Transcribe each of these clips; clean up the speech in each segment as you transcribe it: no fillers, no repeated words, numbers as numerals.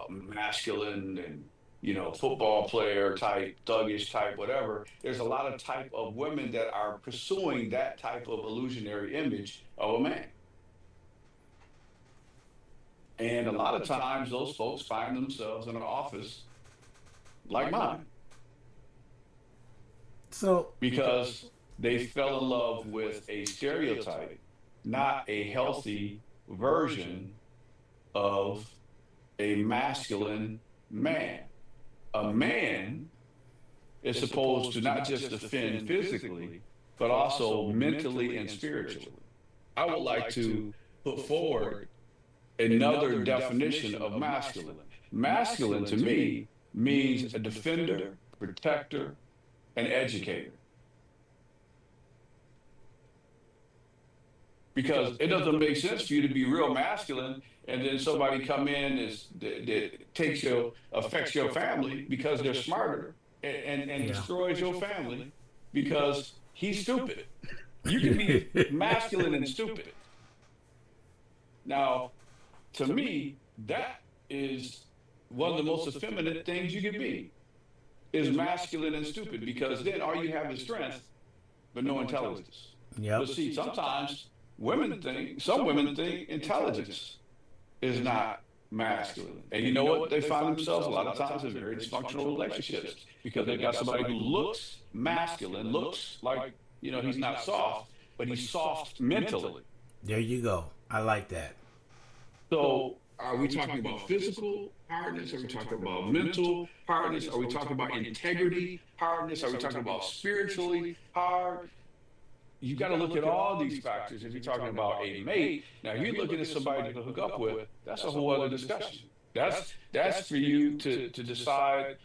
masculine and football player type, thuggish type, whatever. There's a lot of type of women that are pursuing that type of illusionary image of a man. And a lot of times those folks find themselves in an office like mine So because they fell in love with a stereotype, not a healthy version of a masculine man. A man is supposed to not just defend physically, but also mentally and spiritually. I would like to put forward another definition of masculine. Masculine to me means a defender, protector, and educator. Because it doesn't make sense for you to be real masculine and then somebody come in that takes your affects your family because they're smarter and yeah, destroys your family because he's stupid. You can be masculine and stupid. Now, to me, that is one of the most effeminate things you can be is masculine and stupid because then all you have is strength but no intelligence. yep. But see, some women think intelligence is not masculine. And you know what? They find themselves a lot of times in very dysfunctional relationships because they've got somebody who looks masculine, looks like, he's not soft, but he's soft mentally. There you go. I like that. So are we talking about physical hardness? Are we talking about mental hardness? Are we talking about integrity hardness? Are we talking about spiritually hard? You got to look at all these factors if you're talking about a mate. Now, if you're looking at somebody to hook up with, that's a whole other discussion. That's for you to decide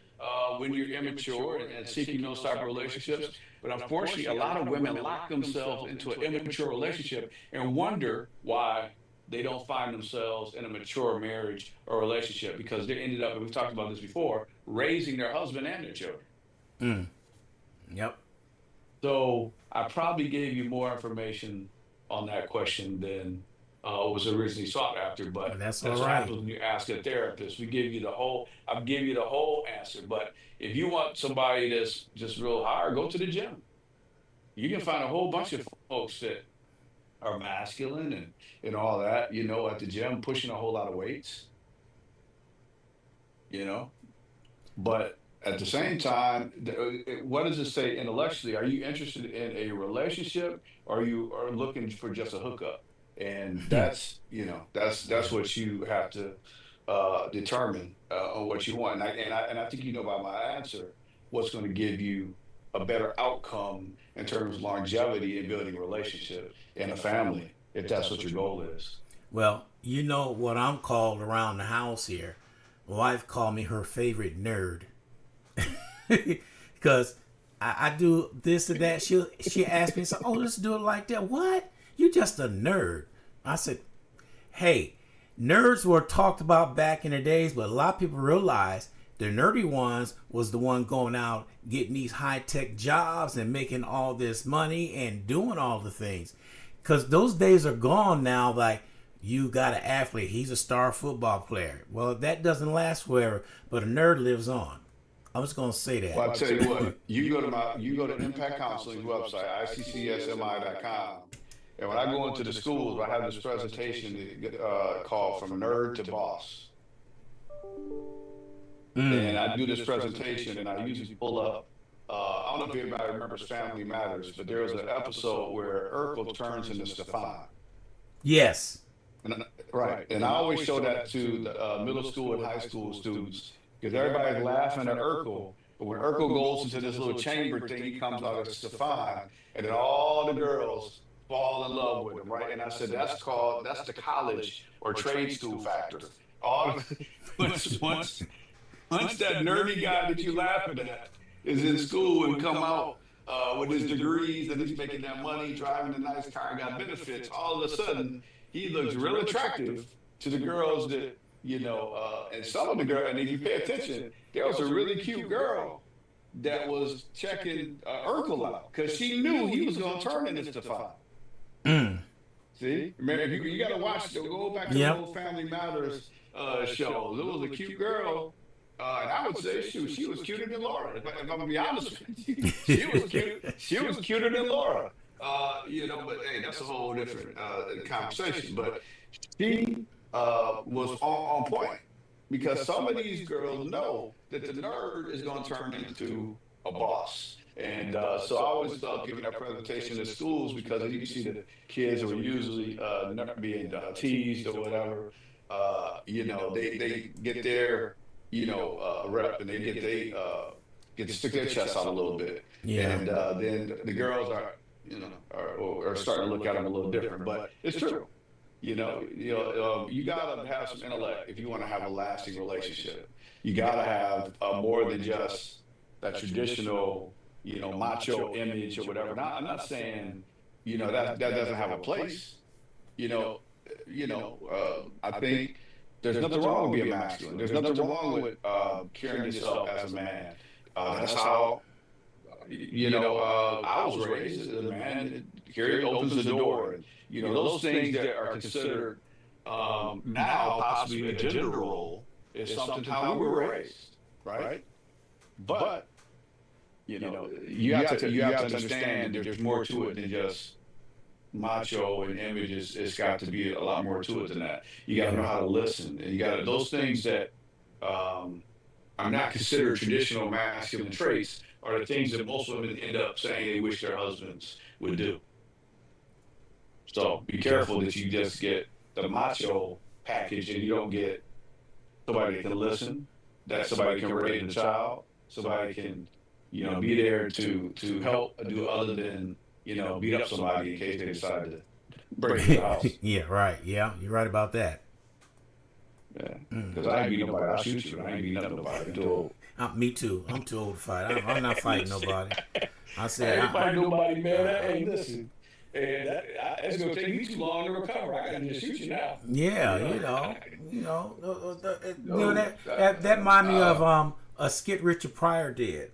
when you're immature and seeking those type of relationships. But unfortunately, a lot of women lock themselves into an immature relationship and wonder why they don't find themselves in a mature marriage or relationship because they ended up, and we've talked about this before, raising their husband and their children. Mm. Yep. So I probably gave you more information on that question than was originally sought after, but That's all that's what right. happens when you ask a therapist. I'll give you the whole answer. But if you want somebody that's just real hard, go to the gym. You can find a whole bunch of folks that are masculine and all that, at the gym, pushing a whole lot of weights, you know. But at the same time, what does it say intellectually? Are you interested in a relationship or you are looking for just a hookup? And that's what you have to determine on what you want. And I think by my answer what's going to give you a better outcome in terms of longevity and building a relationship and a family, if that's what your goal is. Well, you know what I'm called around the house here. My wife called me her favorite nerd because I do this and that. She asked me, so, "Oh, let's do it like that." What? You just a nerd? I said, "Hey, nerds were talked about back in the days, but a lot of people realize the nerdy ones was the one going out getting these high tech jobs and making all this money and doing all the things. Because those days are gone now. Like you got an athlete, he's a star football player. Well, that doesn't last forever, but a nerd lives on. I was gonna say that. Well, I tell you what, you go to Impact Counseling's website, iccsmi.com, and when I go into the schools, I have this presentation called "From Nerd to Boss." And I do this presentation, and I usually pull up. I don't know if anybody remembers Family Matters, but there was an episode where Urkel turns into Stefan. Yes. Right. And I always show that to the middle school and high school students because everybody's laughing at Urkel. But when Urkel goes into this little chamber thing, he comes out as Stefan, and then all the girls fall in love with him, right? And I said, that's the college or trade school factor. All once that nerdy guy that you laughing at is in school and come out with his degrees and he's making that money, driving a nice car, and got benefits, all of a sudden he looks real attractive to the girls that, and some of the girls, and if you pay attention, there was a really cute girl that was checking Urkel out because she knew he was going to turn into Stefan. See? Remember, you got to watch, go back to the old Family Matters shows. It was a cute girl. And I would say, shoot, she was cuter than Laura. If I'm gonna be honest with you, she was cute. She was cuter than Laura. But hey, that's a whole different conversation. But she was on point because some of these girls know that the nerd is going to turn into a boss. And so I always love giving that presentation in schools because you see the kids who are usually being teased or whatever. They get their rep and they get to stick their chest out a little bit. Yeah. And then the girls are starting to look at them a little different. But it's true. You gotta have some intellect if you want to have a lasting relationship. You gotta have more than just that traditional, macho image or whatever. Now, I'm not saying, that doesn't have a place. I think there's nothing wrong with being masculine. There's nothing wrong with carrying yourself as a man. That's how, I was raised. A man opens the door, and those things that are considered now possibly a gender role is something how we were raised, right? But you have to understand there's more to it than just macho and images. It's got to be a lot more to it than that. You got to know how to listen, and you got to those things that are not considered traditional masculine traits are the things that most women end up saying they wish their husbands would do. So be careful that you just get the macho package and you don't get somebody that can listen, that somebody can raise a child, somebody can, be there to help do other than, beat up somebody in case they decide to break the house. Yeah, right. Yeah, you're right about that. Yeah, because I ain't beat nobody. I'll shoot you. I ain't beating up nobody. I'm too old. Me too. I'm too old to fight. I'm not fighting nobody. I said, I ain't fighting nobody, man. Hey, listen. And it's going to take me too long to recover. I got to just shoot you now. Yeah, that reminded me of a skit Richard Pryor did.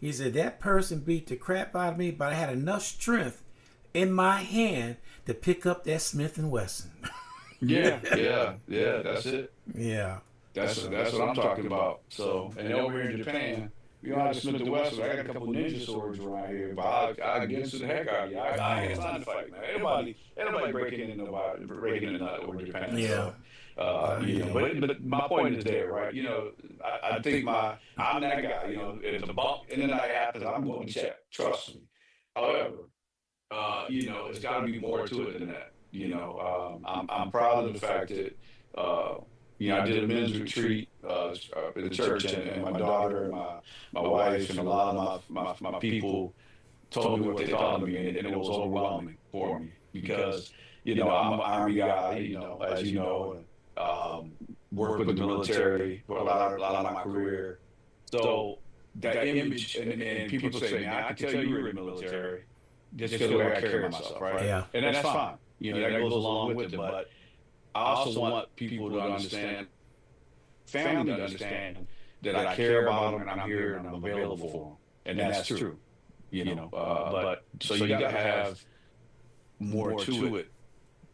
He said that person beat the crap out of me, but I had enough strength in my hand to pick up that Smith and Wesson. Yeah, that's it. Yeah, that's what I'm talking about. So, and over here in Japan, we don't have Smith and Wesson. I got a couple ninja swords around here, but I get to the heck out of you. I ain't time to fight, man. Anybody breaking in the nut over Japan. Yeah. So, but my point is there, right? I think I'm that guy. If the bump in the night happens, I'm going to check. Trust me. However, it's got to be more to it than that. I'm proud of the fact that I did a men's retreat in the church, and my daughter and my wife and a lot of my people told me what they thought of me, and it was overwhelming for me because I'm an Army guy, as you know, worked with the military for a lot of my career. So that image, and people say, man, I can tell you were in the military just because of the way I carry myself, right? Yeah. And that's fine. That goes along with it, but I also want people to understand, family to understand that I care about them and I'm here and I'm available for them, and that's true. But so you got to have more to it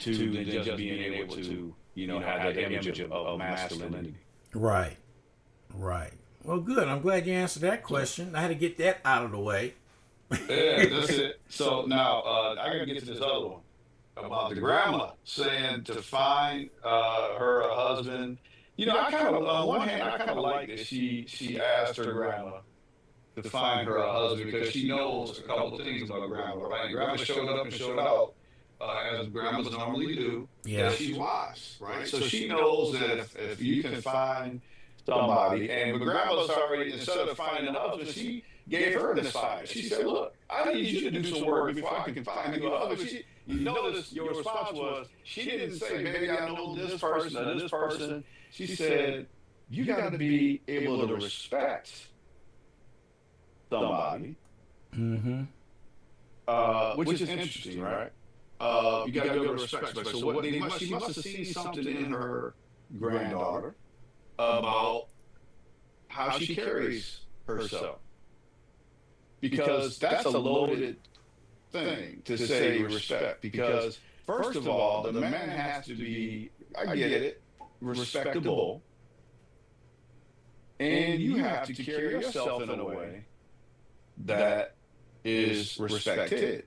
than just being able to have that image of masculinity. Right. Well, good. I'm glad you answered that question. I had to get that out of the way. Yeah, that's it. So now I got to get to this other one about the grandma saying to find her a husband. I kind of, on one hand, I kind of like that she asked her grandma to find her a husband because she knows a couple of things about grandma, right? Grandma showed up and showed out, as grandmas normally do. Yeah. That she's wise, right? So she knows that if you can find somebody, and but grandma's already, instead of finding a husband, she gave her an assignment. She said, look, I need you to do some work before I can find you a husband. You notice your response was, she didn't say, maybe I know this person or this person. She said, you got to be able to respect somebody, which is interesting, right? You got to be able to respect somebody. So she must have seen something in her granddaughter about how she carries herself. Because that's a loaded thing to say respect. Because first of all, the man has to be, I get it, respectable, and you have to carry yourself in a way that is respected.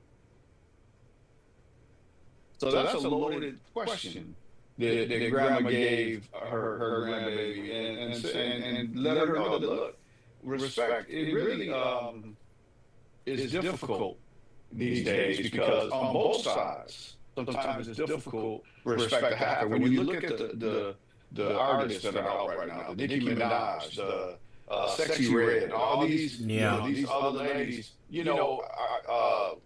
So that's a loaded question that grandma gave her grandbaby, and let her know that, look, respect, it really is difficult these days, because on both sides, sometimes it's difficult for respect to happen. When you look at the artists that are out right now, the Nicki Minaj, the Sexy Red, all these, these other ladies,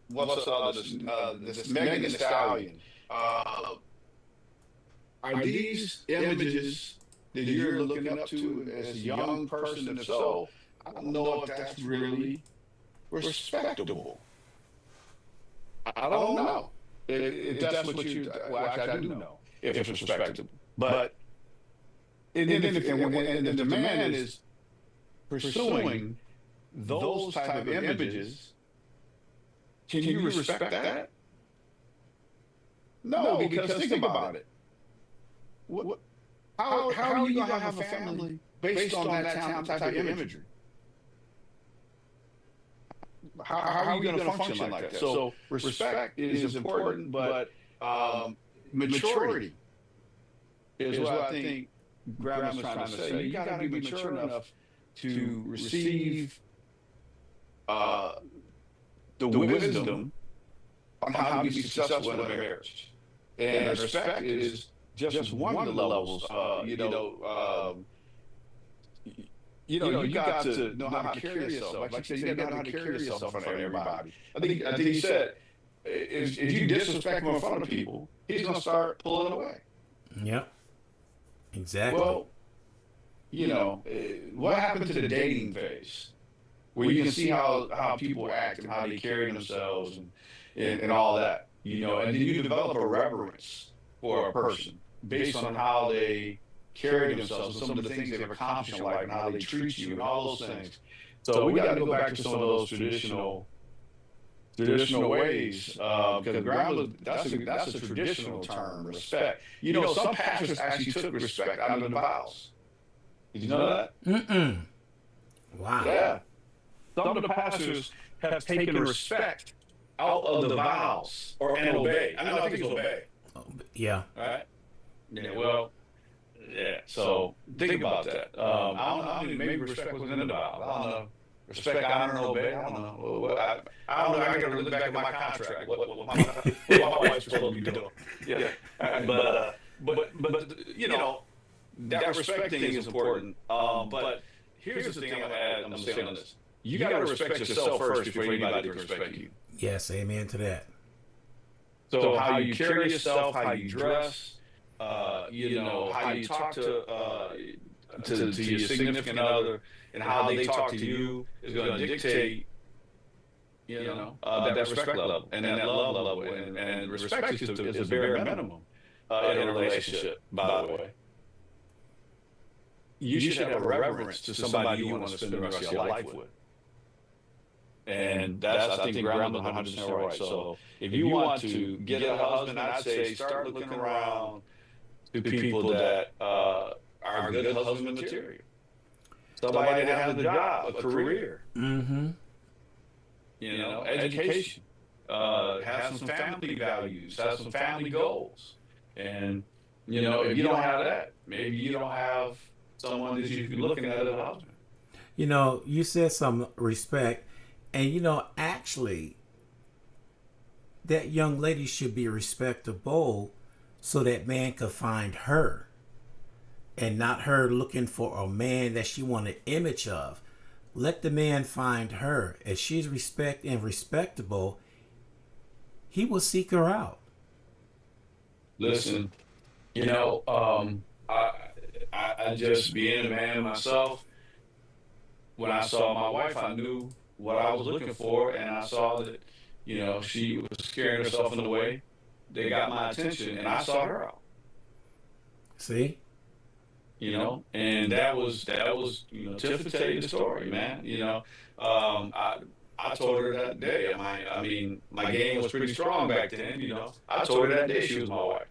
what's the other, this Megan Thee Stallion. Are these images that you're looking up to as a young person? If so, I don't know if that's really respectable. I don't know if that's what you. Well, actually, I do know if it's respectable. But and the man is pursuing those type of images, can you respect that? No, because think about it. How are you gonna have a family based on that type of imagery? How are you going to function like that? So respect is important, but maturity is what I think Grandma's trying to say. You got to be mature enough to receive the wisdom on how to be successful in a marriage. And respect is just one of the levels. You got to know how to carry yourself. Like you said, you got to know how to carry yourself in front of everybody. I think he said, if you disrespect him in front of people, he's going to start pulling away. Yep. Exactly. Well, what happened to the dating phase, where you can see how people act and how they carry themselves and all that, and then you develop a reverence for a person based on how they carry themselves and some of the things they've accomplished in life and how they treat you and all those things. So we got to go back to some of those traditional ways, because grandma, that's a traditional term, respect. Some pastors actually took respect out of the vows. Did you know that? Mm-mm. Wow. Yeah. Some of the pastors have taken respect out of the vows and obey. I think it's obey. Yeah. All right. Yeah. Well. Yeah. So think about that. I don't know. Maybe respect was in the vows. I don't know. Respect, honor, and obey. I don't know. I don't know. I got to look back at my contract. What my wife's supposed to be doing. Yeah. But that respect thing is important. But here's the thing I'm gonna say on this. You got to respect yourself first before anybody can respect you. Yes, amen to that. So how you carry yourself, how you dress, how you talk to your significant other, and how they talk to you is going to dictate, that respect level and that love level. And respect is a bare minimum in a relationship, by the way. You should have a reverence to somebody you want to spend the rest of your life with. And that's, I think, Grandma's 100% right. So if you want to get a husband, I'd say start looking around to people that are good husband material. Somebody that has a job, a career, education, has some family values, has some family goals. And, if you don't have that, maybe you don't have someone that you can be looking at as a husband. You said some respect, and actually, that young lady should be respectable so that man could find her, and not her looking for a man that she want an image of. Let the man find her. If she's respectable, he will seek her out. Listen, I just being a man myself, when I saw my wife, I knew what I was looking for, and I saw that, she was carrying herself in a way that got my attention, and I sought her out. See? And that was Tiff to tell you the story, man. I told her that day. I mean, my game was pretty strong back then. I told her that day she was my wife.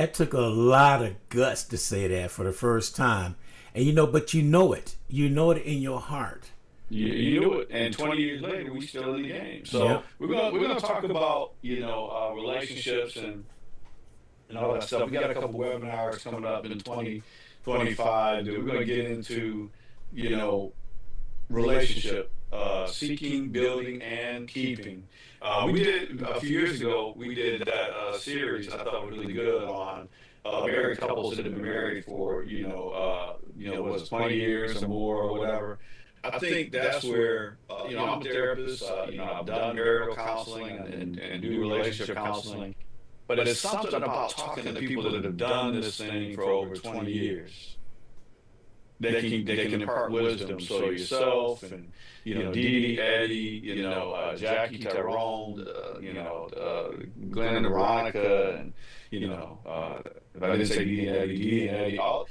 That took a lot of guts to say that for the first time. And but you know it. You know it in your heart. You knew it, and 20 years later, we still in the game. So Yep. we're gonna talk about relationships and all that stuff. We got a couple webinars coming up in 2025 that we're gonna get into, you know, relationship, seeking, building, and keeping. We did a few years ago. We did that series. I thought was really good on married couples that have been married for was 20 years or more or whatever. I think that's where I'm a therapist. I've done marital counseling and do relationship counseling, but it's something about talking to people that have done this thing for over 20 years. They can impart wisdom. So yourself and Dee Dee, Eddie, Jackie, Tyrone, Glenn and Veronica, and if I didn't say Dee Dee and Eddie, all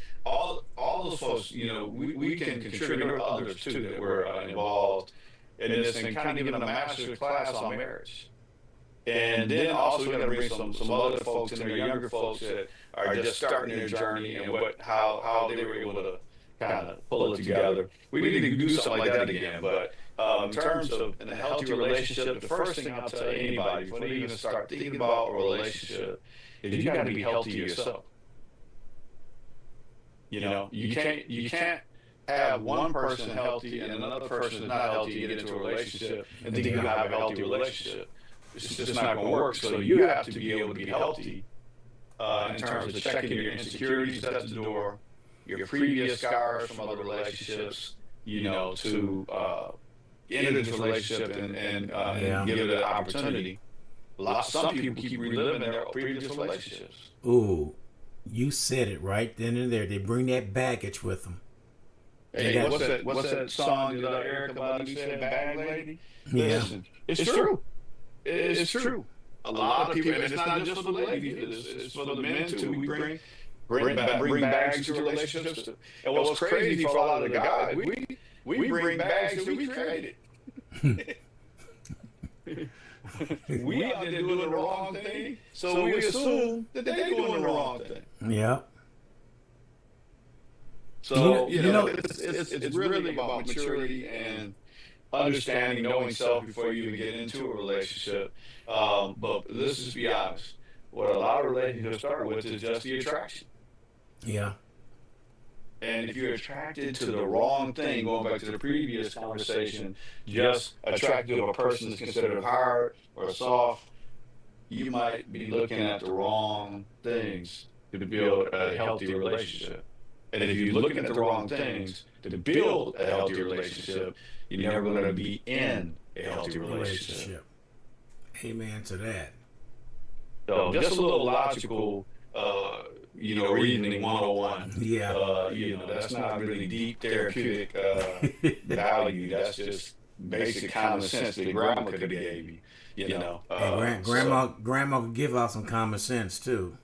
those folks, we can contribute. There are others too that were involved in this and kind of giving a master class on marriage. And then also we got to bring some other folks in there, younger folks that are just starting their journey and how they were able to kind of pull it together. We need to do something like that again. But in terms of a healthy relationship, the first thing I'll tell anybody before they even start thinking about a relationship is you got to be healthy yourself. You can't have one person healthy and another person is not healthy and get into a relationship and think you have a healthy relationship. It's just not going to work. So you have to be able to be healthy in terms of checking your insecurities at the door, your previous scars from other relationships, to enter this relationship and give it an opportunity. Some people keep reliving their previous relationships. Ooh, you said it right then and there. They bring that baggage with them. Hey, what's that song that Erica Badu said, Bag Lady? Yeah. Listen, it's true. It's true. A lot of people, and it's not just for the ladies, it's for the men too. We bring bags to relationships. And what's crazy for a lot of the guys, we bring bags that we created. We out there doing the wrong thing, so we assume that they're doing the wrong thing. Yeah. So it's really about maturity and understanding, knowing self before you even get into a relationship. But let's just be honest. What a lot of relationships start with is just the attraction. Yeah. And if you're attracted to the wrong thing, going back to the previous conversation, just attracted to a person that's considered hard or soft, you might be looking at the wrong things to build a healthy relationship. And if you're looking at the wrong things to build a healthy relationship, you're never going to be in a healthy relationship. Amen to that. So just a little logical, reasoning 101. Yeah. That's not really deep therapeutic value. That's just basic common sense that grandma could have gave you. And grandma could give out some common sense too.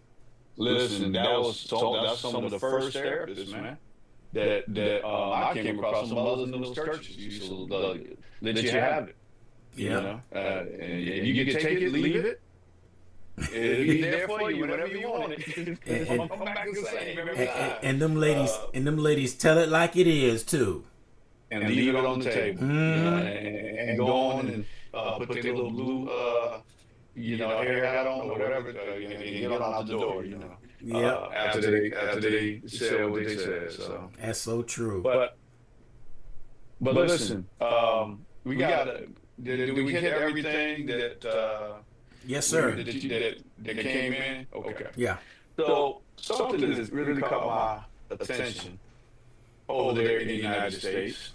Listen, that's some of the first therapists, man, that I came across. Some others in those churches used to let you have it. Yeah. And you can take it, leave it. It'll be there for you whenever you want it. I'm come back the same every time. And them ladies tell it like it is too. And leave it on the table. And go on and put their little blue hair hat on or whatever, and get on out the door, Yeah. After they said what they said. So that's so true. But listen, we gotta. Did we hit everything that? Yes, sir. That came in. Okay. Yeah. So something that has really caught my attention over there in the United States,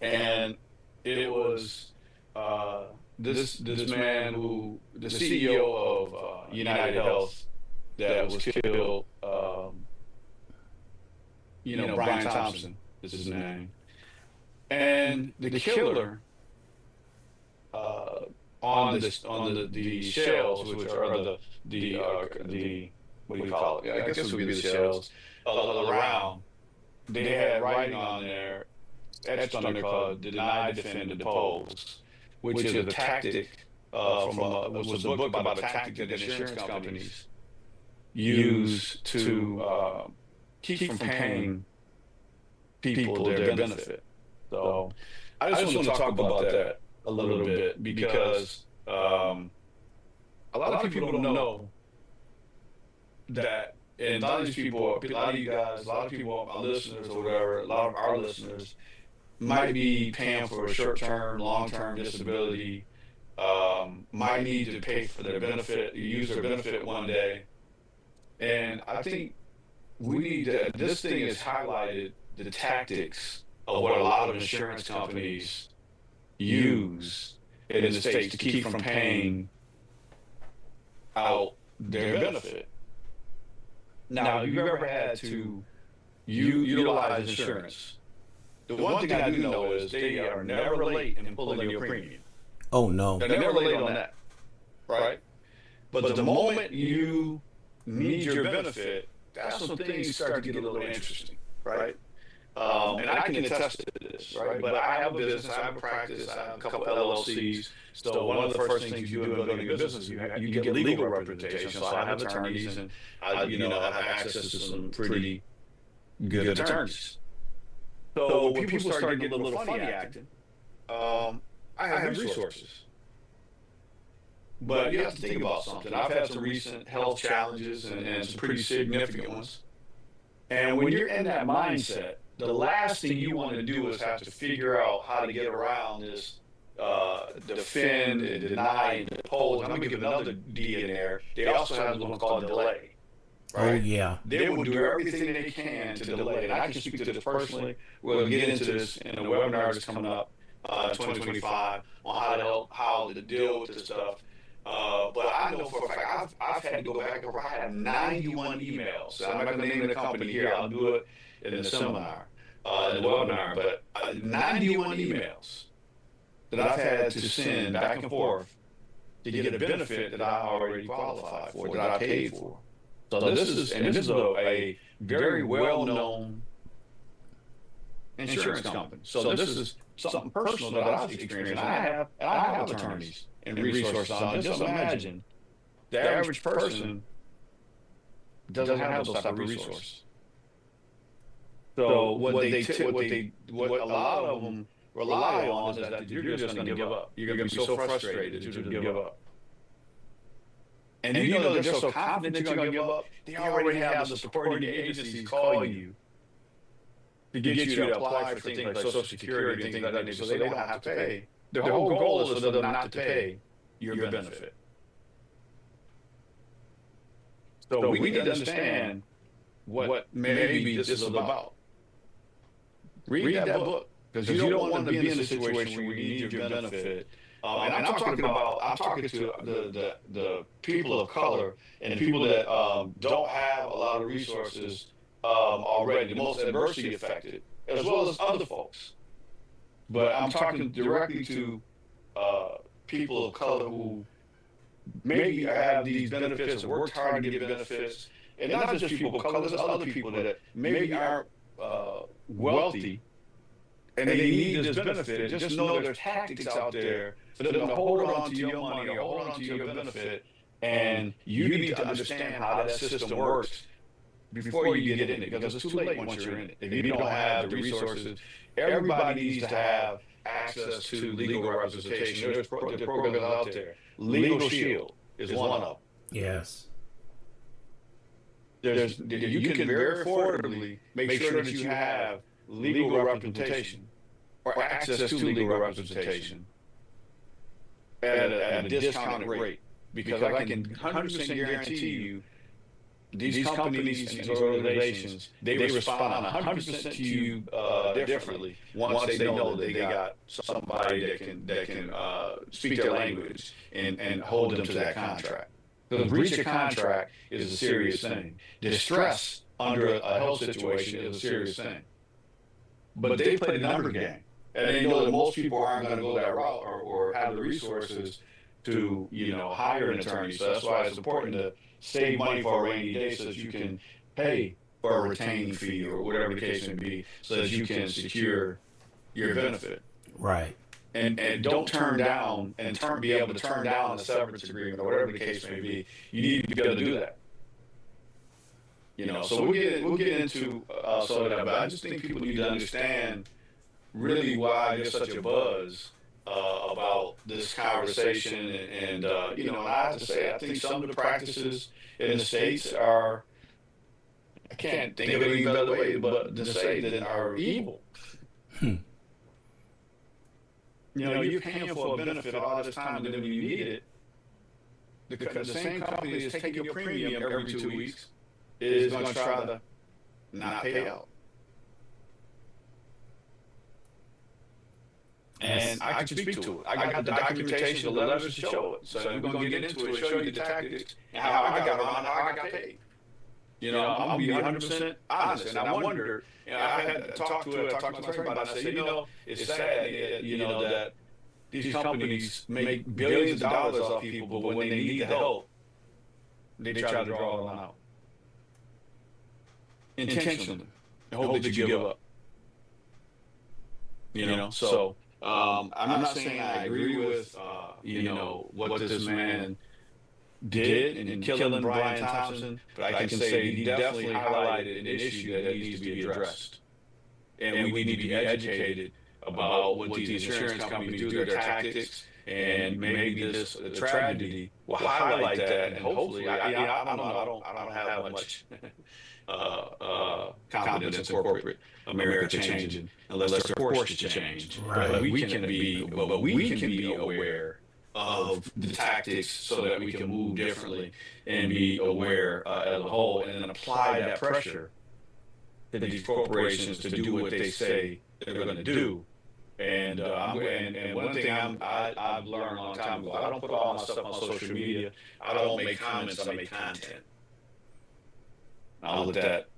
and it was this man who, the CEO of United Health, that was killed. Brian Thompson is his name, and the killer on the shells, which are the what do you call it? I guess it would be the shells around. They had writing on there, etched on there, called "Deny, Defend, and Depose," which is a tactic was a book about a tactic that insurance companies use to keep from paying people their benefit. So I just want to talk about that a little bit because a lot of people don't know that, and a lot of these people, a lot of you guys, a lot of people, our listeners or whatever, a lot of our listeners might be paying for a short-term, long-term disability, might need to pay for their benefit, use their benefit one day. And I think we need to, this thing has highlighted the tactics of what a lot of insurance companies use in the States to keep from paying out their benefit. Now, if you've ever had to utilize insurance, the one thing I do know is they are never late in pulling your premium. Oh no. They're never late on that, right? But the moment you need your benefit, that's when things start to get a little interesting, right? And I can attest to this, right? But I have a business, I have a practice, I have a couple LLCs. So one of the first things you do in building a business, you get legal representation. So I have attorneys, and I have access to some pretty good attorneys. So when people start getting a little funny acting, I have resources. But you have to think about something. I've had some recent health challenges and some pretty significant ones. And when you're in that mindset, the last thing you want to do is have to figure out how to get around this defend and deny and oppose. I'm going to give another D in there. They also have what's called delay. Right? Oh yeah. They will do everything they can to delay. And I can speak to this personally. We'll get into this in a webinar that's coming up 2025 on how to deal with this stuff. But I know for a fact, I've had to go back over. I have 91 emails. I'm not going to name the company here. I'll do it in the seminar, in the webinar. But 91 emails that I've had to send back and forth to get a benefit that I already qualified for, that I paid for. So this is a very well-known insurance company. So this is something personal that I've experienced. And I have attorneys and resources on. Just imagine the average person doesn't have those type of resources. So what a lot of them rely on is that you're just going to give up. You're going to be so frustrated that you're going to give up. And you know that they're so confident that you're going to give up, they already have the supporting agencies call you to get you to apply for things like Social Security and things like that, so they don't have to pay. The whole goal is for them not to pay your benefit. So we need to understand what maybe this is about. Read that book, because you don't want to be in a situation where you need your benefit. And I'm talking to the people of color and people that don't have a lot of resources already, the most adversely affected, as well as other folks. But I'm talking directly to people of color who maybe have these benefits or worked hard to get benefits, and not just people of color, there's other people that maybe aren't wealthy, and they need this benefit. Just know there's tactics out there for them to hold on to your money or hold on to your benefit, and you need to understand how that system works before you get in it, because it's too late once you're in it. If you don't have the resources, everybody needs to have access to legal representation. There's programs out there. Legal Shield is one of them. Yes. You can very affordably make sure that you have legal representation or access to legal representation at a discounted rate. Because I can 100% guarantee you, these companies and these organizations, they respond 100% to you differently once they know that they got somebody that can speak their language and hold them to that contract. Because breach of contract is a serious thing. Distress under a health situation is a serious thing. But they play the number game, and they know that most people aren't going to go that route or have the resources to hire an attorney. So that's why it's important to save money for a rainy day, so that you can pay for a retaining fee or whatever the case may be, so that you can secure your benefit. Right. And don't turn down be able to turn down a severance agreement or whatever the case may be. You need to be able to do that. So we'll get into some of that, but I just think people need to understand really why there's such a buzz about this conversation, and I have to say, I think some of the practices in the states are, I can't think of any better way but to say that are evil. Hmm. You're paying for a benefit all this time, and then when you need it, the same company that's taking your premium every 2 weeks is going to try to not pay out. And I can speak to it. I got the documentation, the letters to show it. So we're going to get into it, show you the tactics and how I got around, how I got paid. I'm going to be 100% honest. And I wonder, I had talked to my attorney about it. I said, it's sad, that these companies make billions of dollars off people, but when they need the help, they try to draw them out intentionally and hope that you give up. So I'm not saying I agree with what this man did in killing Brian Thompson, but I can say he definitely highlighted an issue that needs to be addressed, and we need to be educated about what these insurance companies do, their tactics, and maybe this tragedy will highlight that. And hopefully, I don't have much confidence in corporate America changing unless they're forced to change. Right. But we can be aware of the tactics so that we can move differently and be aware as a whole, and then apply that pressure to these corporations to do what they say they're going to do. And one thing I've learned a long time ago, I don't put all my stuff on social media. I don't make comments, I make content. I'll let that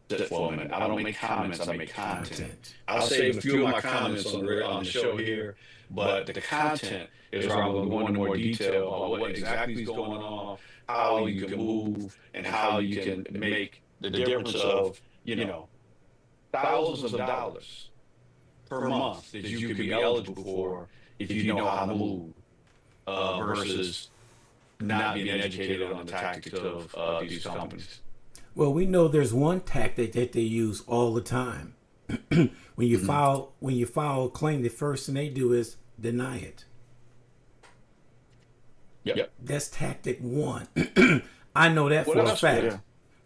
sit for a minute. I don't make comments, I make content. I'll save a few of my comments on the show here, but the content is where I'm going to go into more detail about what exactly is going on, how you can move, and how you can make the difference of, thousands of dollars per month that you could be eligible for if you know how to move, versus not being educated on the tactics of these companies. Well, we know there's one tactic that they use all the time. when you file a claim, the first thing they do is deny it. Yep. That's tactic one. I know that for a fact. Yeah.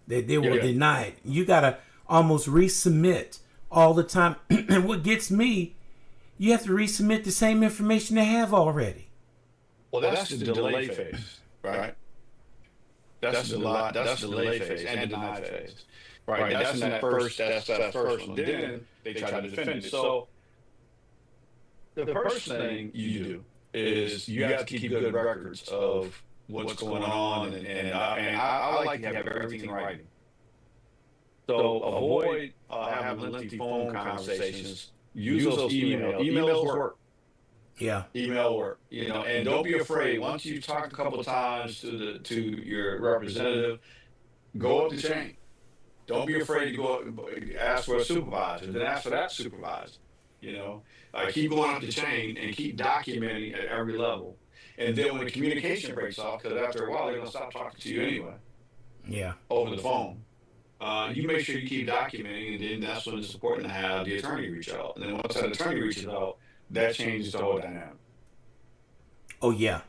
That they will deny it. You gotta almost resubmit all the time. And what gets me, you have to resubmit the same information they have already. Well, that's the delay phase, right? That's the delay phase and the deny phase, right? That's in that first one. Then they try to defend it. So the first thing you do is you have to keep good records of what's going on, and I like to have everything in writing. So avoid having lengthy phone conversations. Use those emails. Emails work. Yeah. Email work. And don't be afraid. Once you talk a couple of times to your representative, go up the chain. Don't be afraid to go up and ask for a supervisor, then ask for that supervisor. Keep going up the chain and keep documenting at every level. And then when the communication breaks off, because after a while they're going to stop talking to you anyway. Yeah. Over the phone. You make sure you keep documenting, and then that's when it's important to have the attorney reach out. And then once that attorney reaches out, that changes the whole dynamic. Oh yeah.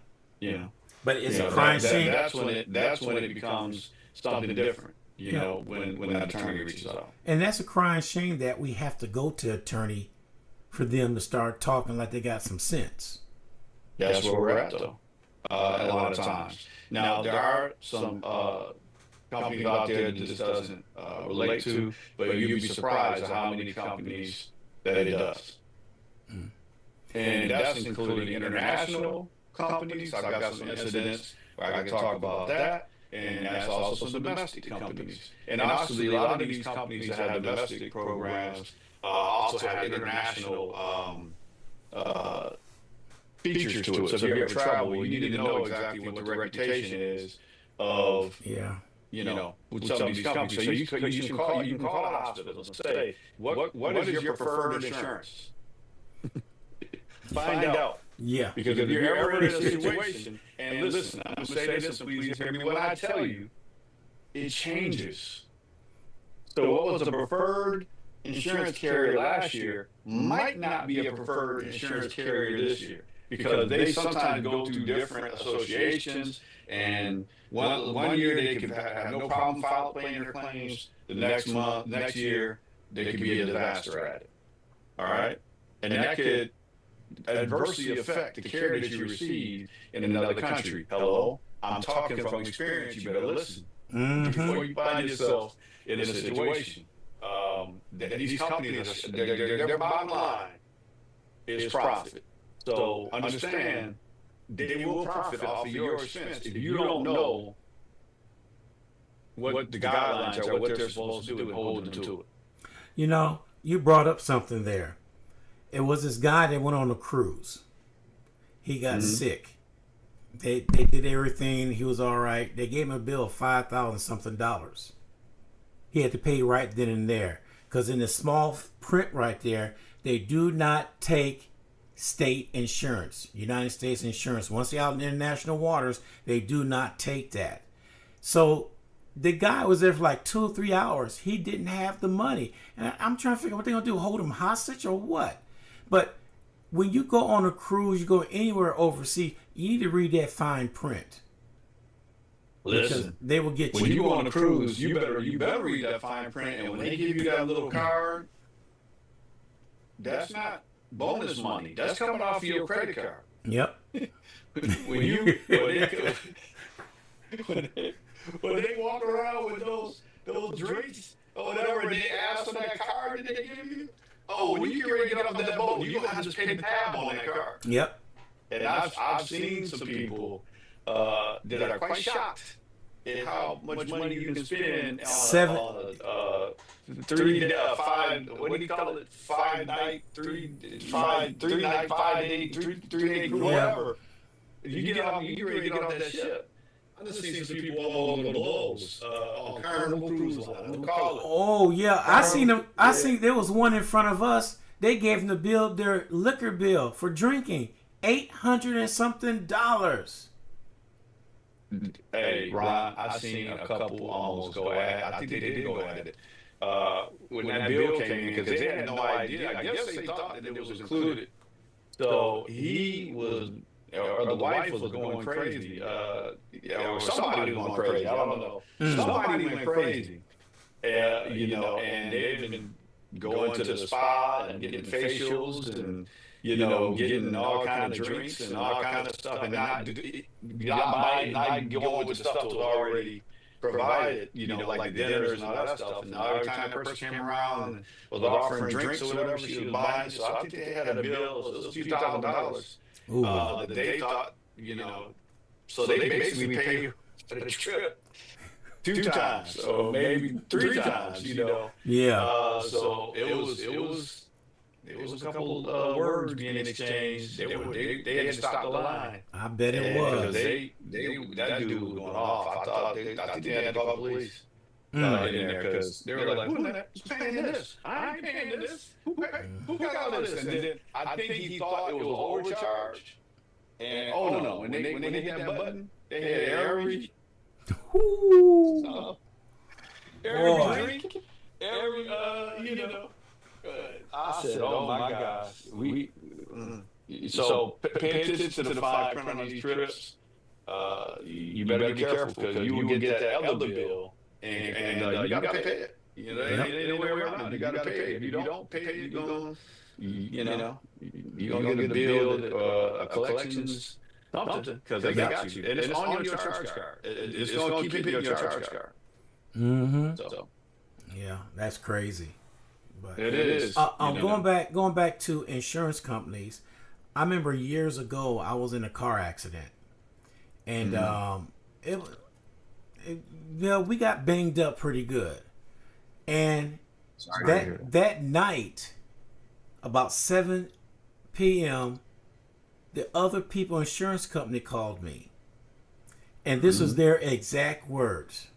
But it's a crime scene. That's when it becomes something different. When that attorney reaches out. And that's a crying shame that we have to go to attorney for them to start talking like they got some sense. That's where we're at, though. A lot of times. Now there are some companies out there that this doesn't relate to, but you'd be surprised at how many companies that it does. And that's including international companies. I've got some incidents where I can talk about that. And that's also some domestic companies. And obviously, a lot of these companies that have domestic programs also have international features to it. So if you ever travel, you need to know exactly what the reputation is of with some of these companies. So you can call the hospitals and say, what is your preferred insurance? Find out. Yeah. Because if you're ever in a situation, and listen, I'm going to say this, and please hear me when I tell you, it changes. So what was a preferred insurance carrier last year might not be a preferred insurance carrier this year because they sometimes go through different associations. And one year they could have no problem paying their claims. The next year, they could be a disaster at it. All right. And that could adversely affect the care that you receive in another country. Hello, I'm talking from experience. You better listen before you find yourself in a situation. These companies, their bottom line is profit. So understand they will profit off of your expense if you don't know what the guidelines are, what they're supposed to do, and hold them to it. You know, you brought up something there. It was this guy that went on a cruise. He got sick. They did everything. He was all right. They gave him a bill of $5,000 something. He had to pay right then and there. Because in the small print right there, they do not take state insurance. United States insurance. Once they're out in international waters, they do not take that. So the guy was there for like 2 or 3 hours. He didn't have the money. And I'm trying to figure out what they're going to do. Hold him hostage or what? But when you go on a cruise, you go anywhere overseas, you need to read that fine print. Listen, they will get you. When you go on a cruise, you better read that fine print. And when they give you that little card, that's not bonus money. That's coming off of your credit card. Yep. when they walk around with those drinks or whatever, and they ask for that card that they give you. Oh, when you get ready to get off that boat, you gonna have to just pay the tab on that card. Yep. And I've seen some people that are quite shocked at how much money you can spend on three night, 5 day, whatever. You get ready to get off that ship. I've just seen some people all over the globe on Carnival Cruise Line. Oh yeah, I seen them. I seen there was one in front of us. They gave them the bill, their liquor bill for drinking, $800 and something. Hey, Ron, I've seen a couple almost go at it. I think they did go at it. When that bill came in, because they had no idea. I guess they thought that it was included. So he was, or the wife was going crazy. Or somebody was going crazy. I don't know. Somebody went crazy. And they've been going to the spa and getting facials and getting all kind of drinks and all kind of stuff, and not going with the stuff that was already provided, like the dinners and all that stuff. And every time that person came around and was offering drinks or whatever she was buying, so I think they had a bill, so it was a few $1,000s that they thought, so they basically paid for the trip 2 times, or maybe 3 times, Yeah. So it was a couple words being exchanged. They had to stop the line. I bet it was. That dude was going off. I think they had to call the police in there because they were like, who's paying this? I ain't paying this. Who got all this? And then I think he thought it was overcharged. And no, when they hit that button, they had every drink, every I said, "Oh my gosh, so pay attention to the fine print on these trips. You better be careful because you will get that other bill, and you got to pay it. Ain't no way around it. You got to pay it. If you don't pay it, you're gonna get a bill, a collections something because they got you, and it's on your charge card. It's gonna keep hitting your charge card. So yeah, that's crazy. But it is. Going back to insurance companies, I remember years ago I was in a car accident, and we got banged up pretty good. And that night, about 7 p.m., the other people insurance company called me, and this was their exact words: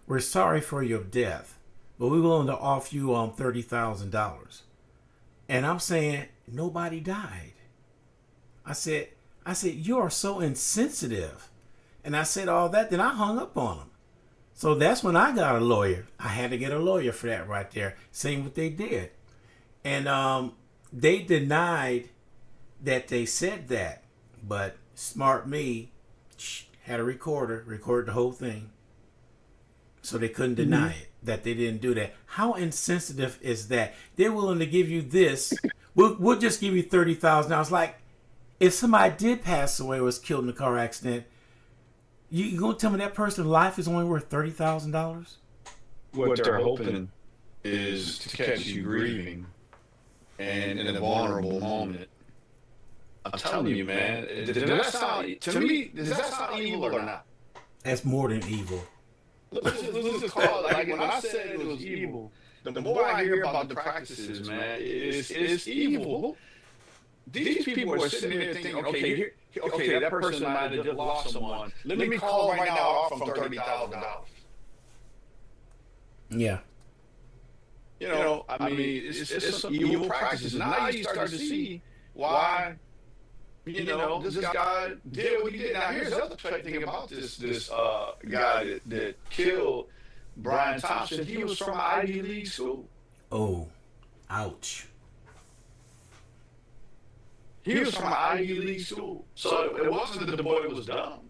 "We're sorry for your death, but we're willing to offer you $30,000. And I'm saying, nobody died. I said, you are so insensitive. And I said all that, then I hung up on them. So that's when I got a lawyer. I had to get a lawyer for that right there. Same what they did. And they denied that they said that. But smart me had a recorder, recorded the whole thing. So they couldn't deny it, that they didn't do that. How insensitive is that? They're willing to give you this. We'll just give you $30,000. Like, if somebody did pass away or was killed in a car accident, you gonna tell me that person's life is only worth $30,000? What they're hoping is to catch you grieving and in a vulnerable moment. I'm telling you, man. Does that sound, to me, does that sound evil or not? That's more than evil. Let's just call it, like, when I said it was evil, the more I hear about the practices, man, it's evil. These people are sitting there thinking, okay, that person might have just lost someone. Let me call right now, off from $30,000. Yeah. You know, I mean, it's some evil practices. Now you start to see why, you know, this guy did what he did. Now here's the other thing about this guy that killed Brian Thompson. He was from an Ivy League school. Oh, ouch. He was from an Ivy League school. So it wasn't that the boy was dumb.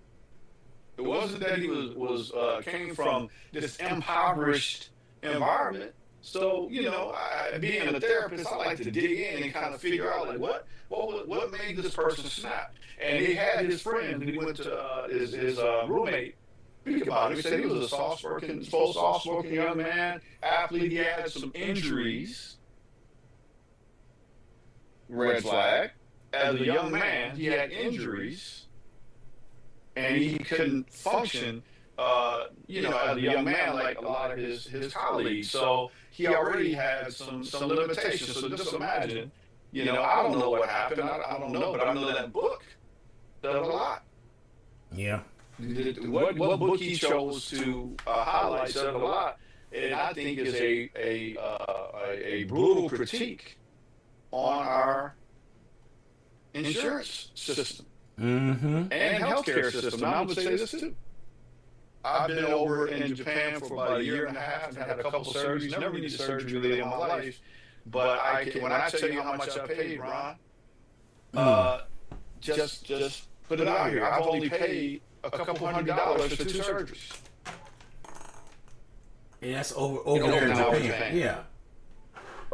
It wasn't that he was came from this impoverished environment. So, you know, being a therapist, I like to dig in and kind of figure out, like, what made this person snap? And he had his friend that he went to, his roommate, speak about it. He said he was a soft-spoken young man, athlete. He had some injuries. Red flag. As a young man, he had injuries, and he couldn't function, you know, as a young man like a lot of his colleagues. So he already had some limitations. So just imagine, you know, I don't know what happened. I don't know, but I know that book does a lot. Yeah. What book he chose to highlight said a lot, and I think is a brutal critique on our insurance system and healthcare system. And I would say this too. I've been over in Japan for about a year and a half and had a couple surgeries. Never needed surgery really in my life, but when I tell you how much I paid, Ron, just put it out here. I've only paid a couple $100 for 2 surgeries. And that's over there in Japan. Yeah.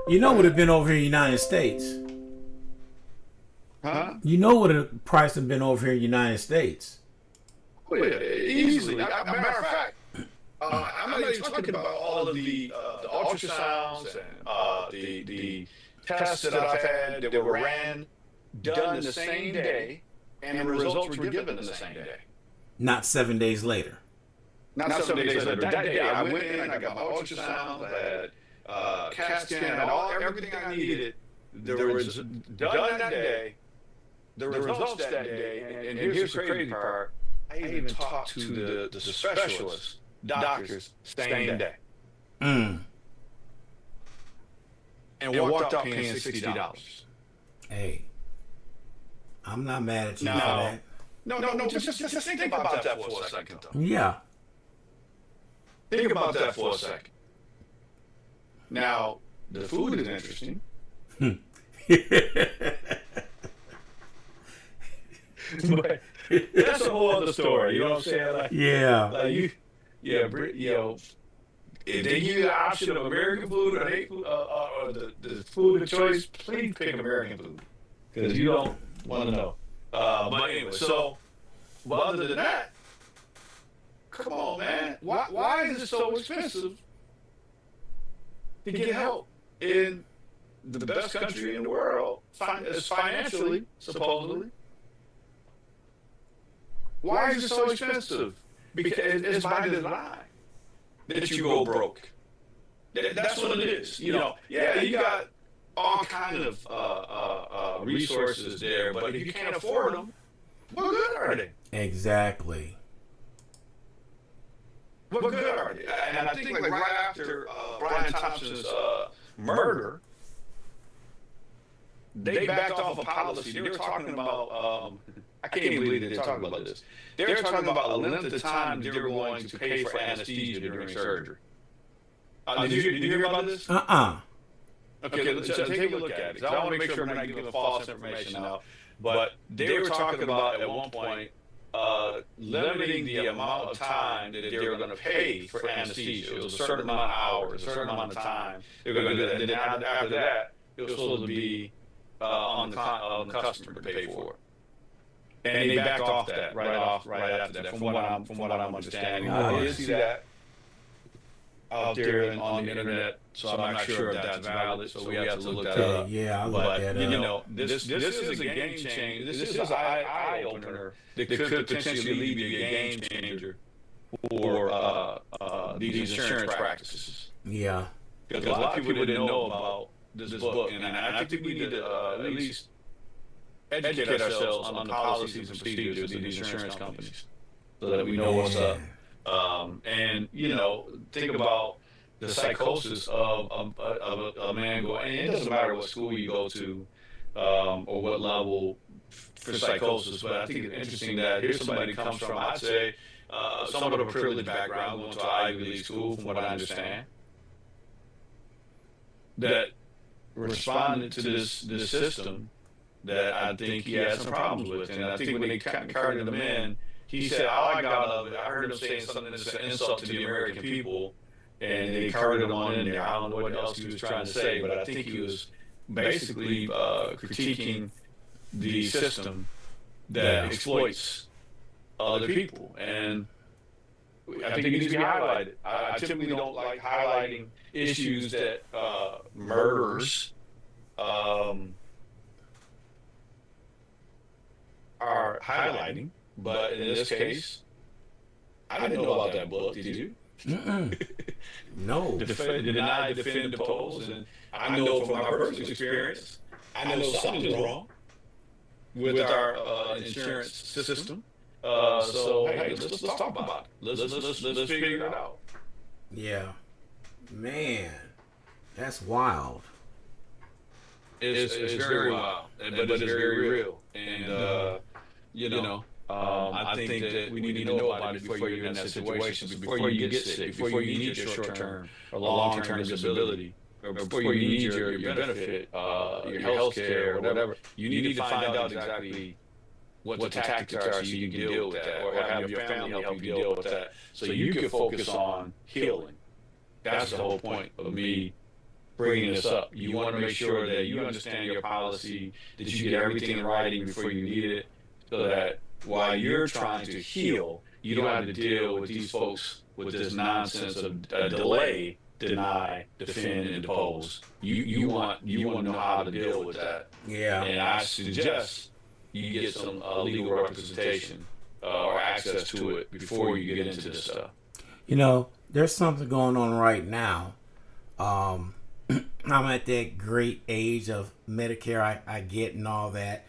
You know what have been over here in the United States? Huh? You know what the price have been over here in the United States? Oh, yeah, easily. As a matter of fact, I'm not even talking about all of the ultrasounds and the tests that I've had that were done the same day, and the results were given the same day. Not 7 days later. Not 7 days later. That day, I went in, I got my ultrasound, I had CAT scan, I had everything I needed. There was done that day. The results that day, and here's the crazy part, I even talked to the specialists, doctors, same day. And walked out paying $60. Hey, I'm not mad at you for that. No, just think about that for a second, though. Yeah. Think about that for a second. Now, the food is interesting. But that's a whole other story. You know what I'm saying? Like, yeah. Like you know, if they give you the option of American food or the food of choice, please pick American food because you don't want to know. But anyway, but other than that, come on, man. Why is it so expensive to get help in the best country in the world, financially, supposedly? Why is it so expensive? Because it's by design that you go broke. That's what it is. You know, yeah, you got all kind of resources there, but if you can't afford them, what good are they? Exactly. What good are they? And I think like right after Brian Thompson's murder, they backed off a policy. They were talking about, I can't even believe they're talking about this. They were talking about a limited time they were going to pay for anesthesia during surgery. Did you hear about this? Okay, let's take a look at it. I want to make sure I'm not giving false information now. But they were talking about at one point limiting the amount of time that they were going to pay for anesthesia. It was a certain amount of hours, a certain amount of time they were going to do that. And then after that, it was supposed to be on the customer to pay for it. And they backed off that right after that. From what I'm understanding, I did see that out there on the internet, so I'm not sure if that's valid. So we have to look that up. Yeah, I'll look that up. You know, this is a game changer. This is an eye opener that could potentially be a game changer for these insurance practices. Yeah, because a lot of people didn't know about this book, and I think we need to at least educate ourselves on the policies and procedures of these insurance companies, so that we know what's up. And you know, think about the psychosis of a man going, and it doesn't matter what school you go to or what level for psychosis, but I think it's interesting that here's somebody that comes from, I'd say, somewhat of a privileged background, going to an Ivy League school, from what I understand, that responded to this system that I think he had some problems with. And I think when they carted him in, he said, all I got out of it, I heard him saying something that's an insult to the American people, and they carted him on in there. I don't know what else he was trying to say, but I think he was basically critiquing the system that exploits other people. And I think it needs to be highlighted. I typically don't like highlighting issues that murderers are highlighting. But in this case, I didn't know about that book. Did you? No. Deny, defend, depose. And I know from my personal experience, I know something's wrong with our insurance system. So hey, let's talk about it. Let's figure it out. Yeah, man, that's wild. It's very wild, but it's very real. And you know. I think that we need to know about it before you're in that situation, before you get sick, before you need your short-term or long-term disability, or before you need your benefit, your health care, or whatever. You need to find out exactly what the tactics are so you can deal with that, or have your family help you deal with that, so you can focus on healing. That's the whole point of me bringing this up. You want to make sure that you understand your policy, that you get everything in writing before you need it, so that while you're trying to heal, you don't have to deal with these folks with this nonsense of delay, deny, defend, and depose. You want to know how to deal with that. Yeah. And I suggest you get some legal representation or access to it before you get into this stuff. You know, there's something going on right now. I'm at that great age of Medicare I get and all that.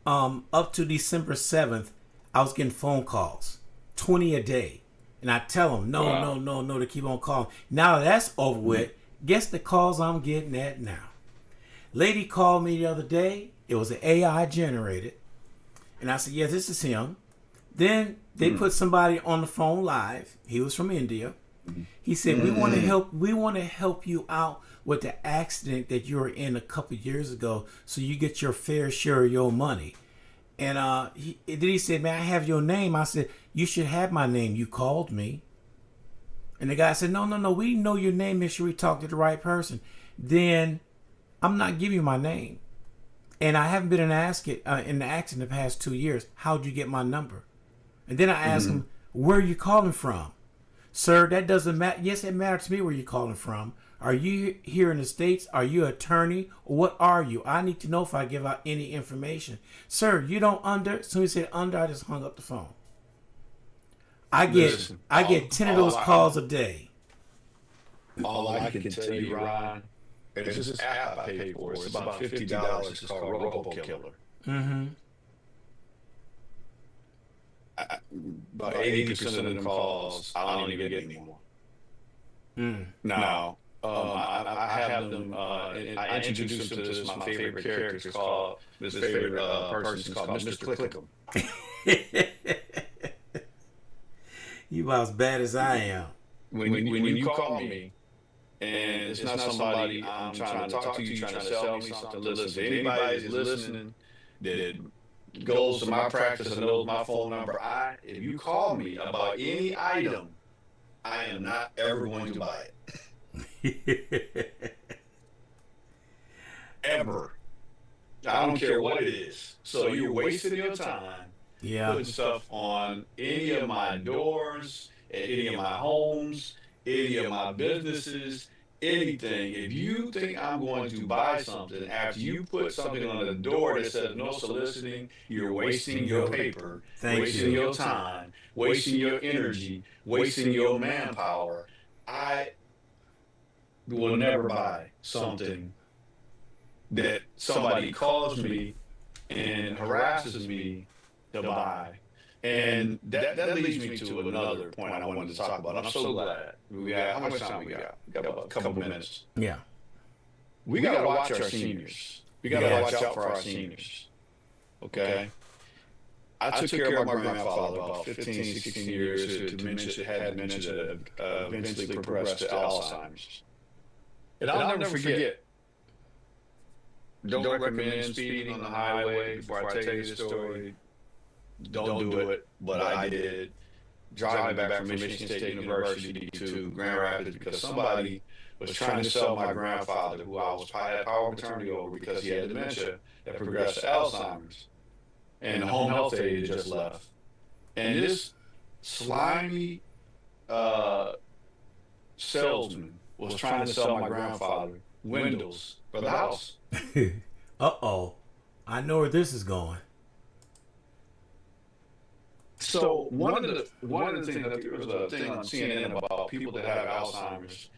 Up to December 7th, I was getting phone calls, 20 a day. And I tell them, no, to keep on calling. Now that's over with. Guess the calls I'm getting at now. Lady called me the other day. It was an AI generated. And I said, yeah, this is him. Then they put somebody on the phone live. He was from India. He said, we want to help you out with the accident that you were in a couple years ago, so you get your fair share of your money. And then he said, man, I have your name. I said, you should have my name. You called me. And the guy said, no, we know your name. Make sure we talk to the right person. Then I'm not giving you my name. And I haven't been in the accident the past 2 years. How'd you get my number? And then I asked him, where are you calling from? Sir, that doesn't matter. Yes, it matters to me where you're calling from. Are you here in the States? Are you an attorney? Or what are you? I need to know if I give out any information. Sir, you don't under. As soon as he said under, I just hung up the phone. I get 10 of those calls a day. All I can tell you, Ron, and it's this app I pay for. It's about $50. It's called RoboKiller. Mm-hmm. About 80% of them calls I don't even get anymore. Now, I have them. I introduce them to this my favorite character. It's called this favorite person is called Mr. Clickham. You about as bad as I am. When you call me and it's not somebody I'm trying to talk to you, trying to sell me something. Listen, to anybody that's listening that goes to my practice and knows my phone number, if you call me about any item, I am not ever going to buy it. Ever. I don't care what it is. So you're wasting your time putting stuff on any of my doors, at any of my homes, any of my businesses, anything. If you think I'm going to buy something after you put something on the door that says no soliciting, you're wasting your paper, wasting your time, wasting your energy, wasting your manpower. I will never buy something that somebody calls me and harasses me to buy. And that leads me to another point I wanted to talk about. I'm so glad we got. How much time we got? We got about a couple minutes. Yeah. We got to watch our seniors. We got to watch out for our seniors. Okay. I took care of my grandfather about 15, 16 years who had dementia that eventually progressed to Alzheimer's. And I'll never forget. Don't recommend speeding on the highway. Before I tell you the story, don't do it, but I did. Driving back from Michigan State University to Grand Rapids because somebody was trying to sell my grandfather, who I had power of attorney over because he had dementia that progressed to Alzheimer's. And the home health aide just left. And this slimy salesman was trying to sell my grandfather windows for the house. Uh-oh. I know where this is going. So one of the things, there was a thing on CNN about people that have Alzheimer's.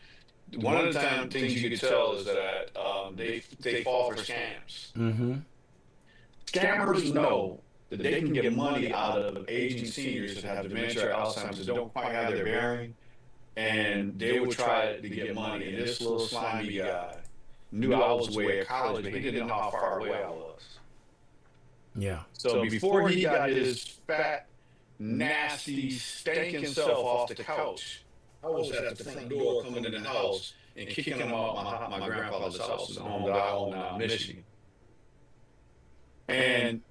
One of the things you can tell is that they fall for scams. Mm-hmm. Scammers know that they can get money out of aging seniors that have dementia or Alzheimer's that don't quite have their bearing, and they would try to get money. And this little slimy guy knew I was away at college, but he didn't know how far away I was. Yeah. So before he got his fat, nasty, stinking self off the couch, I was at the front door coming in the house and kicking him out my grandfather's house, the home that I own now in Michigan. And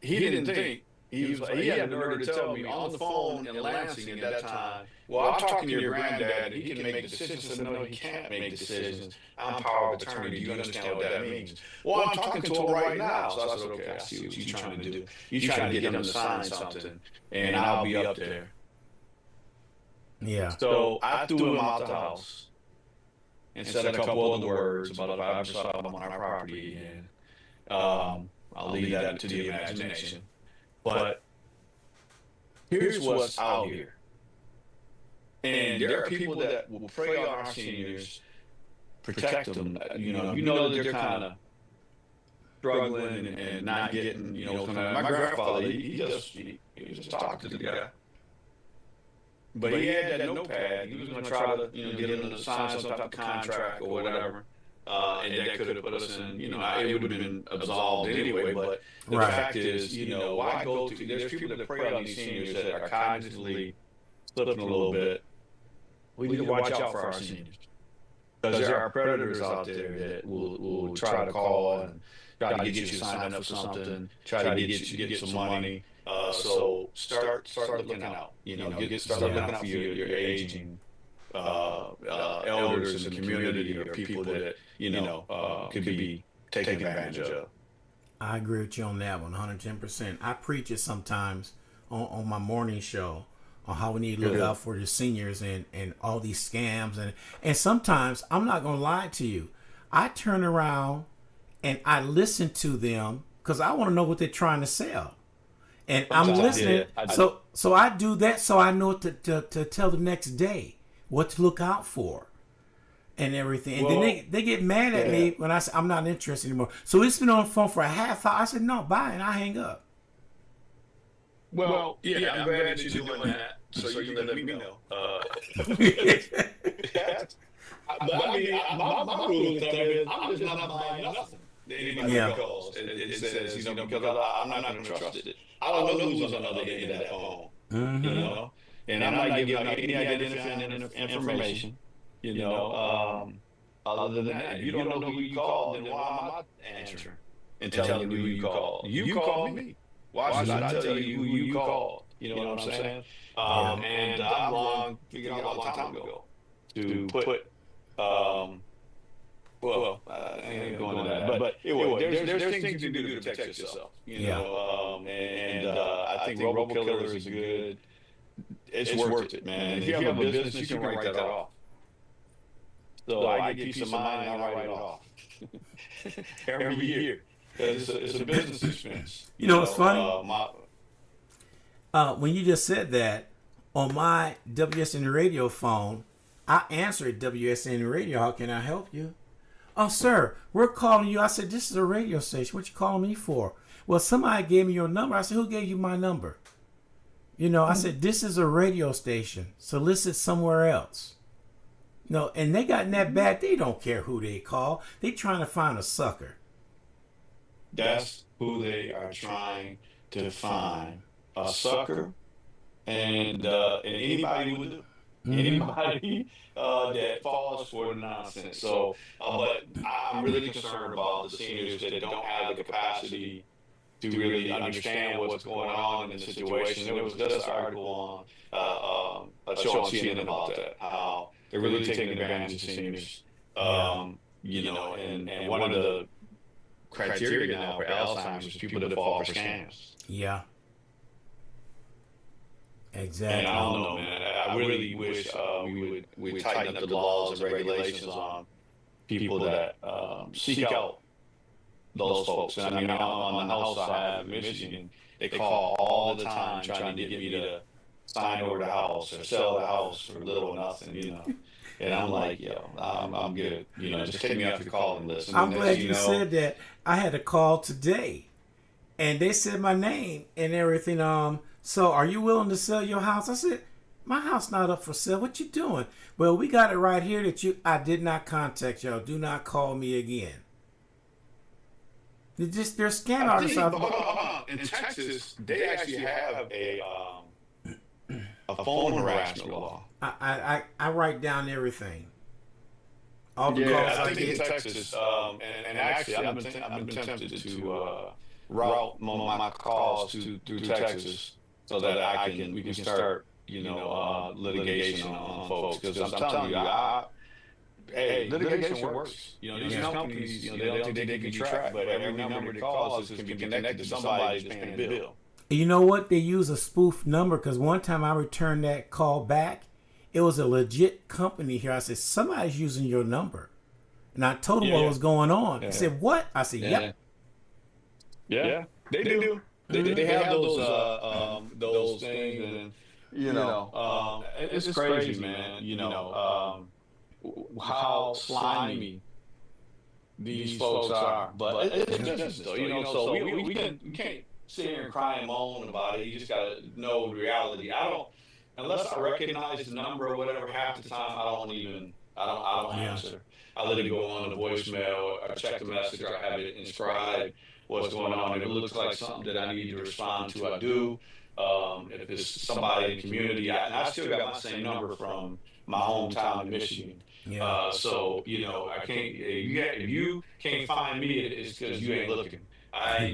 he didn't think, he had the nerve to tell me on the phone in Lansing at that time, well, I'm talking to your granddad, and he can make decisions. I said, no, he can't make decisions. I'm power of attorney. Do you understand what that means? Well, I'm talking to him right now. So I said, okay, I see what you're trying to do. You're trying to get him to sign something, and I'll be up there. Yeah. So I threw him out the house and said a couple other words about if I ever saw him on our property again. I'll leave that to the imagination. But here's what's out here. And there are people that will prey on our seniors, protect them. You know that they're kind of struggling and not getting, my grandfather, he was just talking to the guy. But he had that notepad. He was going to try to, get him to sign some type of contract or whatever. And that could have put us in, it would have been absolved anyway. But the fact is, why go to, there's people that prey on these seniors that are cognitively slipping a little bit. We need to watch out for our seniors. Because there are predators out there that will try to call and try to get you to sign up for something, try to get some money. So start looking out. Start looking out for your aging elders in the community or people that could be taken advantage of. I agree with you on that one, 110%. I preach it sometimes on my morning show on how we need to look out for the seniors and all these scams and sometimes I'm not gonna lie to you. I turn around and I listen to them because I want to know what they're trying to sell. And I'm listening. So I do that so I know to tell the next day what to look out for and everything. And then they get mad at me when I say I'm not interested anymore. So it's been on the phone for a half hour. I said, no, bye, and I hang up. Well, I'm glad that you're doing that. So you can let me know. But I mean, my rule of thumb is I'm just not buying nothing that anybody Yeah. calls and says, because I'm not going to trust it. I don't know who's on the other end of that phone, you Mm-hmm. know, and I'm not giving out any identifying information, you know. Other than that, if you don't know who you called, then why am I answering and telling you who you called? You called me. Why should I tell you who you called? You know what I'm saying? Yeah. And I've long figured out a long time ago to put I ain't going to that, but anyway, there's things you can do to protect yourself, you Yeah. know, and I think RoboKiller is a good. It's worth it, man. If you have a business, you can write that off. So I get peace of mind and I write it off every year because it's a business expense. You know what's funny? When you just said that, on my WSN radio phone, I answered WSN radio. How can I help you? Oh, sir, we're calling you. I said, this is a radio station. What you calling me for? Well, somebody gave me your number. I said, who gave you my number? You know, I said, this is a radio station. Solicit somewhere else. No, and they got in that bad. They don't care who they call. They trying to find a sucker. That's who they are trying to find, a sucker, and anybody would do. Anybody that falls for the nonsense. So, but I'm really concerned about the seniors that don't have the capacity to really understand what's going on in the situation. There was just an article on a show on CNN about that, how they're really taking advantage of seniors. You know, and one of the criteria now for Alzheimer's is people that fall for scams. Yeah. Exactly. And I don't know, man. I really wish we would tighten up the laws and regulations on people that seek out those folks. And I mean, on the house I have in Michigan, they call all the time trying to get me to sign over the house or sell the house for little or nothing, you know. And I'm like, yo, I'm good. You know, just take me off your calling list. And I'm glad you said that. I had a call today, and they said my name and everything. So are you willing to sell your house? I said, my house not up for sale. What you doing? Well, we got it right here that I did not contact y'all. Do not call me again. They're scam artists. In Texas, they actually have a phone harassment law. I write down everything. All the calls I think in Texas, and actually, I've been tempted to route my calls through Texas so that we can start, you know, litigation on folks. Because I'm telling you, hey, litigation works. You know, these companies, you know, they don't think they can be tracked, but every number that calls can be connected to somebody who's paying a bill. You know what? They use a spoof number, because one time I returned that call back. It was a legit company here. I said, somebody's using your number. And I told them what was going on. They said, what? I said, yep. Yeah, they do. They have those things, and you know, it's crazy, man. You know, how slimy these folks are. But it's business, though. You know, so we can't sit here and cry and moan about it. You just gotta know the reality. Unless I recognize the number or whatever, half the time I don't answer. I let it go on the voicemail, or check the message, or I have it inscribed what's going on. If it looks like something that I need to respond to, I do. If it's somebody in the community, I still got my same number from my hometown in Michigan. Yeah. So, you know, I can't. If you can't find me, it's because you ain't looking.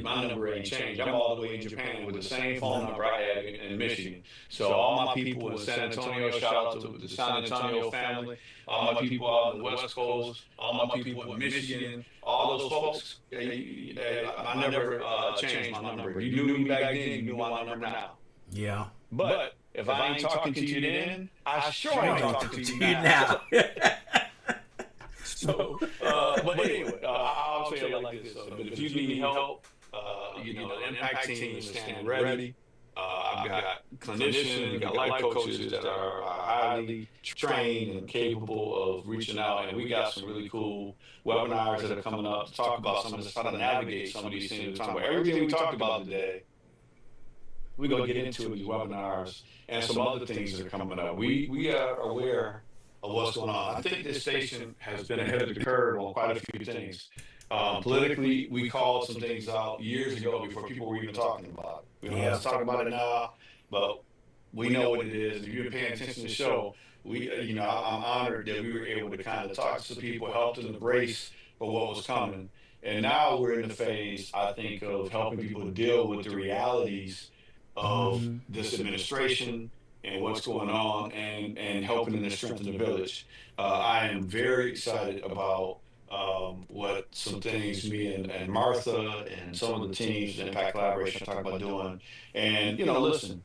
My number ain't changed. I'm all the way in Japan with the same phone number I had in Michigan. So all my people in San Antonio, shout out to the San Antonio family. All my people out on the West Coast, all my people in Michigan, all those folks. I never changed my number. You knew me back then, you knew my number now. Yeah. But if I ain't talking to you then, I sure ain't talking to you now. So, but anyway, I'll say it like this. But if you need help, you know, the Impact team is standing ready. I've got clinicians, we've got life coaches that are highly trained and capable of reaching out. And we got some really cool webinars that are coming up to talk about some of this, how to navigate some of these things. We're talking about everything we talked about today. We're going to get into these webinars and some other things that are coming up. We are aware of what's going on. I think this station has been ahead of the curve on quite a few things. Politically, we called some things out years ago before people were even talking about it. We don't have Yeah. to talk about it now, but we know what it is. If you've been paying attention to the show, I'm honored that we were able to kind of talk to some people, help them embrace for what was coming. And now we're in the phase, I think, of helping people deal with the realities of Mm-hmm. this administration and what's going on, and helping them to strengthen the village. I am very excited about what some things me and Martha and some of the teams, the Impact Collaboration, are talking about doing. And, listen,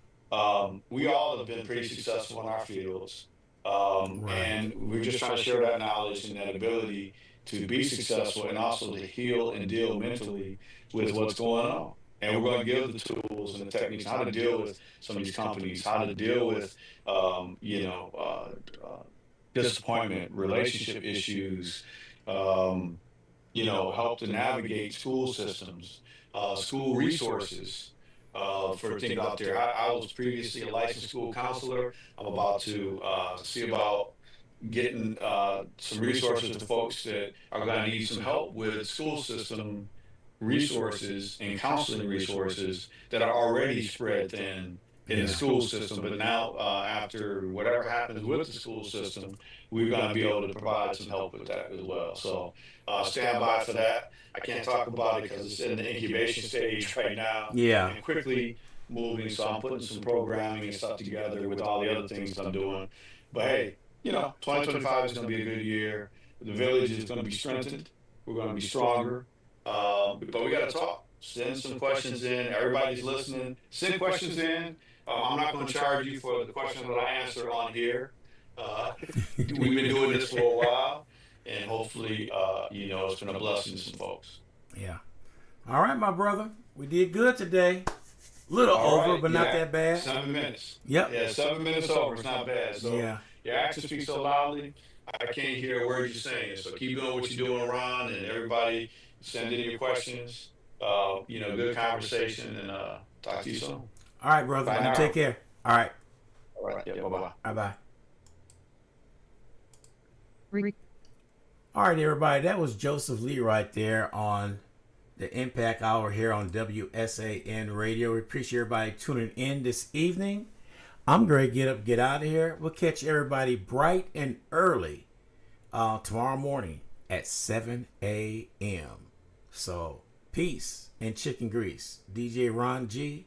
we all have been pretty successful in our fields. Right. And we're just trying to share that knowledge and that ability to be successful and also to heal and deal mentally with what's going on. And we're going to give the tools and the techniques how to deal with some of these companies, how to deal with, disappointment, relationship issues, um, help to navigate school systems, school resources for things out there. I was previously a licensed school counselor. I'm about to see about getting some resources to folks that are going to need some help with school system resources and counseling resources that are already spread thin in the Yeah. school system. But now, after whatever happens with the school system, we're going to be able to provide some help with that as well. So stand by for that. I can't talk about it because it's in the incubation stage right now Yeah. and quickly moving. So I'm putting some programming and stuff together with all the other things I'm doing. But hey, 2025 is going to be a good year. The village is going to be strengthened. We're going to be stronger. But we got to talk. Send some questions in. Everybody's listening. Send questions in. I'm not going to charge you for the questions that I answer on here. We've been doing this for a while, and hopefully, it's been a blessing to some folks. Yeah. All right, my brother. We did good today. Little All over, right, but not yeah, that bad. 7 minutes. Yep. Yeah, 7 minutes over. It's not bad. So Yeah. your accent speaks so loudly, I can't hear a word you're saying. So keep doing what you're doing, Ron, and everybody. Send in your questions. Good conversation, and talk to you soon. All right, brother. Bye You now. take care. All right. All right. Yeah. Bye bye. Bye bye. All right, everybody. That was Joseph Lee right there on the Impact Hour here on WSAN Radio. We appreciate everybody tuning in this evening. I'm going to get up, get out of here. We'll catch everybody bright and early tomorrow morning at 7 a.m. So, peace and chicken grease. DJ Ron G.